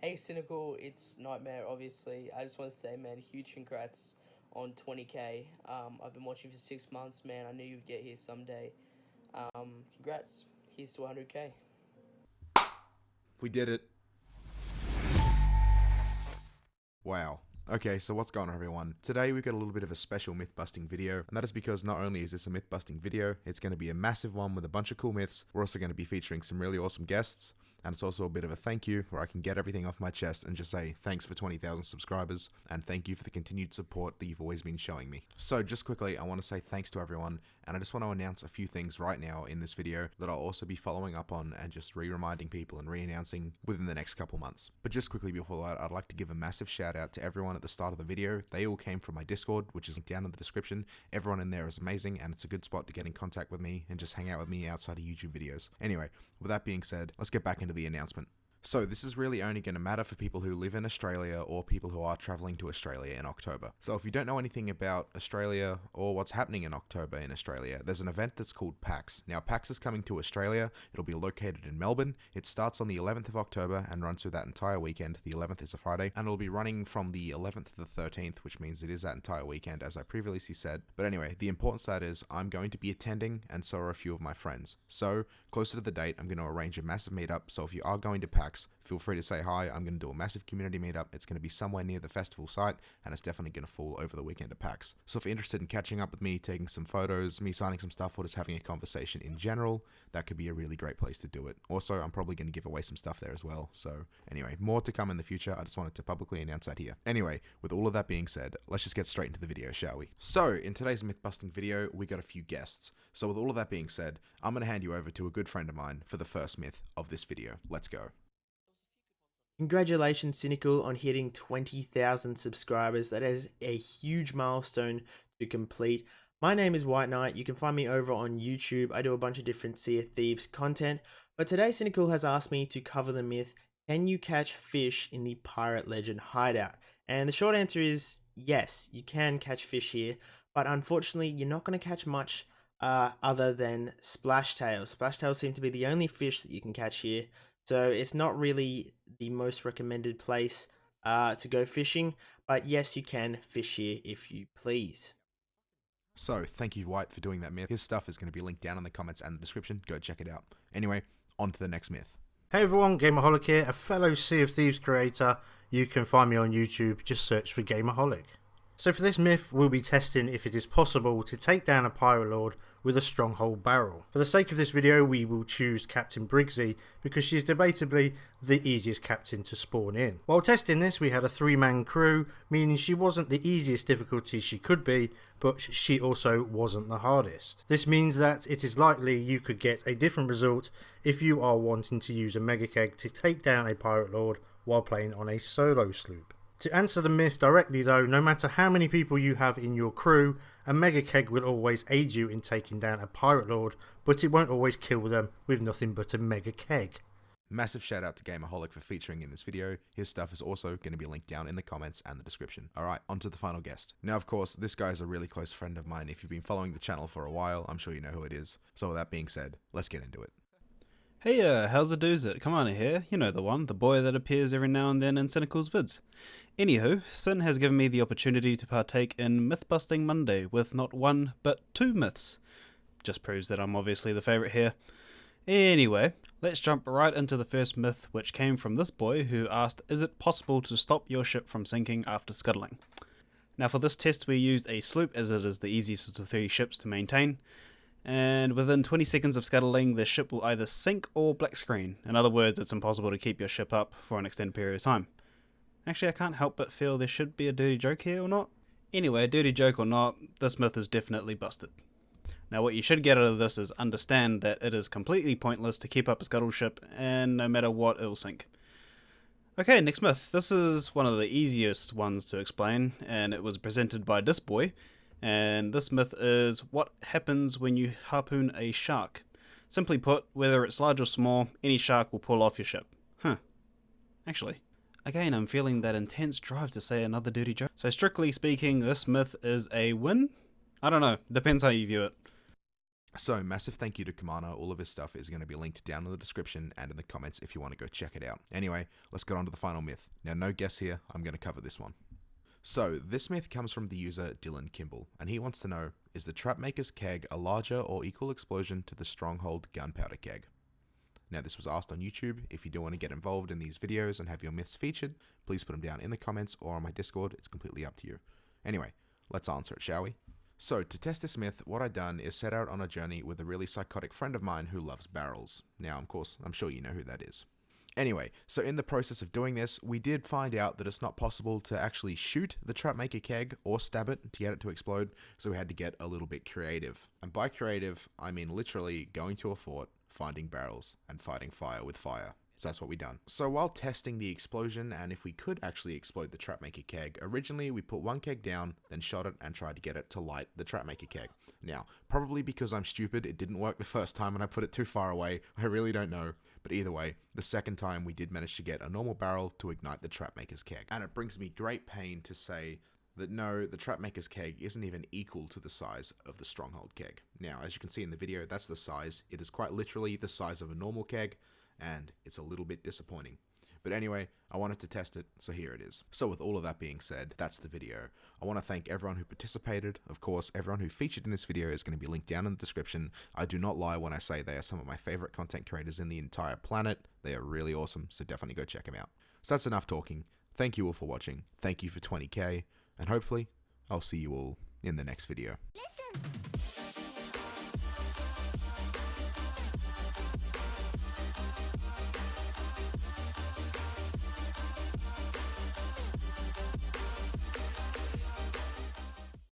Hey Cynical, it's Nightmare obviously. I just want to say, man, huge congrats on 20k. I've been watching for 6 months, man. I knew you'd get here someday. Congrats. Here's to 100k. We did it. Wow. Okay, so what's going on, everyone? Today we've got a little bit of a special myth-busting video, and that is because not only is this a myth-busting video, it's going to be a massive one with a bunch of cool myths. We're also going to be featuring some really awesome guests, and it's also a bit of a thank you where I can get everything off my chest and just say thanks for 20,000 subscribers, and thank you for the continued support that you've always been showing me. So just quickly, I want to say thanks to everyone, and I just want to announce a few things right now in this video that I'll also be following up on and just re-reminding people and re-announcing within the next couple months. But just quickly before that, I'd like to give a massive shout out to everyone at the start of the video. They all came from my Discord, which is down in the description. Everyone in there is amazing, and it's a good spot to get in contact with me and just hang out with me outside of YouTube videos. Anyway, with that being said, let's get back into the announcement. So this is really only going to matter for people who live in Australia or people who are traveling to Australia in October. So if you don't know anything about Australia or what's happening in October in Australia, there's an event that's called PAX. Now PAX is coming to Australia. It'll be located in Melbourne. It starts on the 11th of October and runs through that entire weekend. The 11th is a Friday, and it'll be running from the 11th to the 13th, which means it is that entire weekend, as I previously said. But anyway, the importance of that is I'm going to be attending, and so are a few of my friends. So closer to the date, I'm going to arrange a massive meetup. So if you are going to PAX, feel free to say hi. I'm going to do a massive community meetup. It's going to be somewhere near the festival site, and it's definitely going to fall over the weekend at PAX. So if you're interested in catching up with me, taking some photos, me signing some stuff, or just having a conversation in general, that could be a really great place to do it. Also, I'm probably going to give away some stuff there as well. So anyway, more to come in the future. I just wanted to publicly announce that here. Anyway, with all of that being said, let's just get straight into the video, shall we? So in today's myth-busting video, we got a few guests. So with all of that being said, I'm going to hand you over to a good friend of mine for the first myth of this video. Let's go. Congratulations, Cynical, on hitting 20,000 subscribers. That is a huge milestone to complete. My name is WIGHTKNIGHT. You can find me over on YouTube. I do a bunch of different Sea of Thieves content. But today, Cynical has asked me to cover the myth, can you catch fish in the Pirate Legend hideout? And the short answer is yes, you can catch fish here. But unfortunately, you're not going to catch much other than splashtails. Splashtails seem to be the only fish that you can catch here. So it's not really the most recommended place to go fishing, but yes, you can fish here if you please. So thank you, White, for doing that myth. His stuff is going to be linked down in the comments and the description. Go check it out. Anyway, on to the next myth. Hey everyone, GAMEAHOLIK here, a fellow Sea of Thieves creator. You can find me on YouTube, just search for GAMEAHOLIK. So for this myth, we'll be testing if it is possible to take down a pirate lord with a stronghold barrel. For the sake of this video, we will choose Captain Briggsy because she is debatably the easiest captain to spawn in. While testing this, we had a 3-man crew, meaning she wasn't the easiest difficulty she could be, but she also wasn't the hardest. This means that it is likely you could get a different result if you are wanting to use a mega keg to take down a pirate lord while playing on a solo sloop. To answer the myth directly though, no matter how many people you have in your crew, a mega keg will always aid you in taking down a pirate lord, but it won't always kill them with nothing but a mega keg. Massive shout out to GAMEAHOLIK for featuring in this video. His stuff is also going to be linked down in the comments and the description. Alright, on to the final guest. Now of course, this guy is a really close friend of mine. If you've been following the channel for a while, I'm sure you know who it is. So with that being said, let's get into it. Hey, how's the doozit? KHMANA here, you know the one, the boy that appears every now and then in Cynical's vids. Anywho, Sin has given me the opportunity to partake in Mythbusting Monday with not one, but 2 myths. Just proves that I'm obviously the favourite here. Anyway, let's jump right into the first myth, which came from this boy who asked, is it possible to stop your ship from sinking after scuttling? Now for this test we used a sloop as it is the easiest of the 3 ships to maintain. And within 20 seconds of scuttling, the ship will either sink or black screen. In other words, it's impossible to keep your ship up for an extended period of time. Actually, I can't help but feel there should be a dirty joke here or not. Anyway, dirty joke or not, this myth is definitely busted. Now what you should get out of this is understand that it is completely pointless to keep up a scuttle ship, and no matter what, it'll sink. Okay, next myth. This is one of the easiest ones to explain, and it was presented by this boy. And this myth is what happens when you harpoon a shark. Simply put, whether it's large or small, any shark will pull off your ship. Actually, again, I'm feeling that intense drive to say another dirty joke. So strictly speaking, this myth is a win? I don't know, depends how you view it. So massive thank you to KHMANA. All of his stuff is going to be linked down in the description and in the comments if you want to go check it out. Anyway, let's get on to the final myth. Now, no guess here, I'm going to cover this one. So, this myth comes from the user Dylan Kimball, and he wants to know, is the Trapmaker's keg a larger or equal explosion to the Stronghold gunpowder keg? Now, this was asked on YouTube. If you do want to get involved in these videos and have your myths featured, please put them down in the comments or on my Discord. It's completely up to you. Anyway, let's answer it, shall we? So, to test this myth, what I've done is set out on a journey with a really psychotic friend of mine who loves barrels. Now, of course, I'm sure you know who that is. Anyway, so in the process of doing this, we did find out that it's not possible to actually shoot the Trapmaker keg or stab it to get it to explode, so we had to get a little bit creative. And by creative, I mean literally going to a fort, finding barrels, and fighting fire with fire. So that's what we done. So while testing the explosion and if we could actually explode the Trapmaker keg, originally we put one keg down, then shot it and tried to get it to light the Trapmaker keg. Now, probably because I'm stupid, it didn't work the first time and I put it too far away. I really don't know. But either way, the second time we did manage to get a normal barrel to ignite the Trapmaker's keg. And it brings me great pain to say that no, the Trapmaker's keg isn't even equal to the size of the Stronghold keg. Now, as you can see in the video, that's the size. It is quite literally the size of a normal keg, and it's a little bit disappointing. But anyway, I wanted to test it, so here it is. So with all of that being said, that's the video. I want to thank everyone who participated. Of course, everyone who featured in this video is going to be linked down in the description. I do not lie when I say they are some of my favorite content creators in the entire planet. They are really awesome, so definitely go check them out. So that's enough talking. Thank you all for watching. Thank you for 20k, and hopefully, I'll see you all in the next video. Listen.